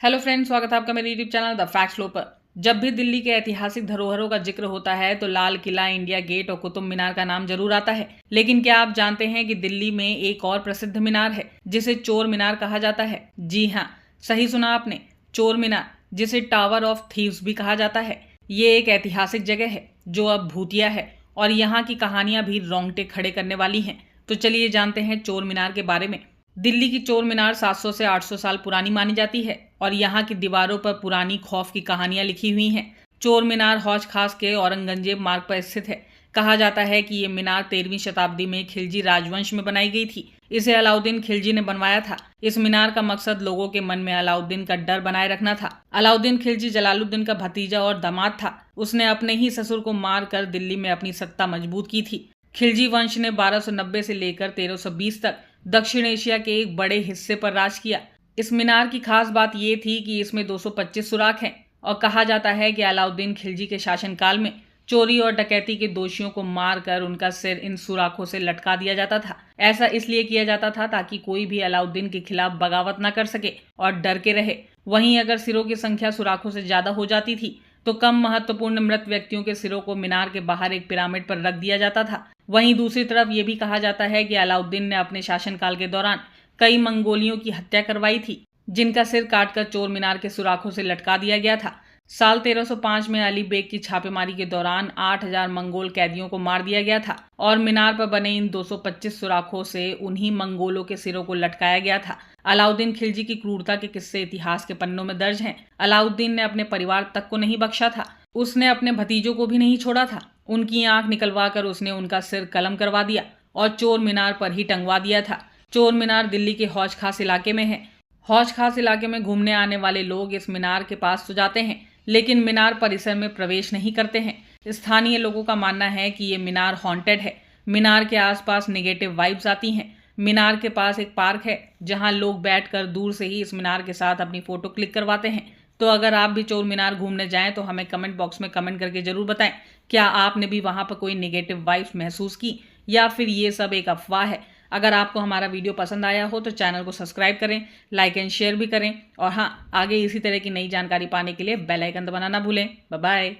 Hello friends, स्वागत है आपका मेरे YouTube channel the fact flow पर। जब भी दिल्ली के ऐतिहासिक धरोहरों का जिक्र होता है तो लाल किला, इंडिया गेट और कुतुब मीनार का नाम जरूर आता है। लेकिन क्या आप जानते हैं कि दिल्ली में एक और प्रसिद्ध मीनार है जिसे चोर मीनार कहा जाता है? जी हाँ, सही सुना आपने, चोर मीनार, जिसे टावर ऑफ थीव्स भी कहा जाता है। ये एक ऐतिहासिक जगह है जो अब भूतिया है और यहाँ की कहानियां भी रोंगटे खड़े करने वाली हैं। तो चलिए जानते हैं चोर मीनार के बारे में। दिल्ली की चोर मीनार 700 से 800 साल पुरानी मानी जाती है और यहाँ की दीवारों पर पुरानी खौफ की कहानियां लिखी हुई हैं। चोर मीनार हौज खास के औरंगजेब मार्ग पर स्थित है। कहा जाता है कि ये मीनार 13वीं शताब्दी में खिलजी राजवंश में बनाई गई थी। इसे अलाउद्दीन खिलजी ने बनवाया था। इस मीनार का मकसद लोगों के मन में अलाउद्दीन का डर बनाए रखना था। अलाउद्दीन खिलजी जलालुद्दीन का भतीजा और दामाद था। उसने अपने ही ससुर को मार कर दिल्ली में अपनी सत्ता मजबूत की थी। खिलजी वंश ने 1290 से लेकर 1320 तक दक्षिण एशिया के एक बड़े हिस्से पर राज किया। इस मीनार की खास बात यह थी कि इसमें 225 सुराख हैं और कहा जाता है कि अलाउद्दीन खिलजी के शासनकाल में चोरी और डकैती के दोषियों को मारकर उनका सिर इन सुराखों से लटका दिया जाता था। ऐसा इसलिए किया जाता था ताकि कोई भी अलाउद्दीन के खिलाफ बगावत न कर सके और डर के रहे। वहीं अगर सिरों की संख्या सुराखों से ज्यादा हो जाती थी तो कम महत्वपूर्ण मृत व्यक्तियों के सिरों को मीनार के बाहर एक पिरामिड पर रख दिया जाता था। वहीं दूसरी तरफ ये भी कहा जाता है कि अलाउद्दीन ने अपने शासनकाल के दौरान कई मंगोलियों की हत्या करवाई थी, जिनका सिर काटकर चोर मीनार के सुराखों से लटका दिया गया था। साल 1305 में अली बेग की छापेमारी के दौरान 8000 मंगोल कैदियों को मार दिया गया था और मीनार पर बने इन 225 सुराखों से उन्हीं मंगोलों के सिरों को लटकाया गया था। अलाउद्दीन खिलजी की क्रूरता के किस्से इतिहास के पन्नों में दर्ज हैं। अलाउद्दीन ने अपने परिवार तक को नहीं बख्शा था, उसने अपने भतीजों को भी नहीं छोड़ा था। उनकी आंख निकलवा कर उसने उनका सिर कलम करवा दिया और चोर मीनार पर ही टंगवा दिया था। चोर मीनार दिल्ली के हौज खास इलाके में है। हौज खास इलाके में घूमने आने वाले लोग इस मीनार के पास तो जाते हैं, लेकिन मीनार परिसर में प्रवेश नहीं करते हैं। स्थानीय लोगों का मानना है कि ये मीनार हॉन्टेड है। मीनार के आसपास नेगेटिव वाइब्स आती हैं। मीनार के पास एक पार्क है जहां लोग बैठकर दूर से ही इस मीनार के साथ अपनी फोटो क्लिक करवाते हैं। तो अगर आप भी चोर मीनार घूमने जाएं तो हमें कमेंट बॉक्स में कमेंट करके जरूर बताएं, क्या आपने भी वहां पर कोई नेगेटिव वाइब्स महसूस की या फिर ये सब एक अफवाह है। अगर आपको हमारा वीडियो पसंद आया हो तो चैनल को सब्सक्राइब करें, लाइक एंड शेयर भी करें और हाँ, आगे इसी तरह की नई जानकारी पाने के लिए बेल आइकन दबाना ना भूलें। Bye bye.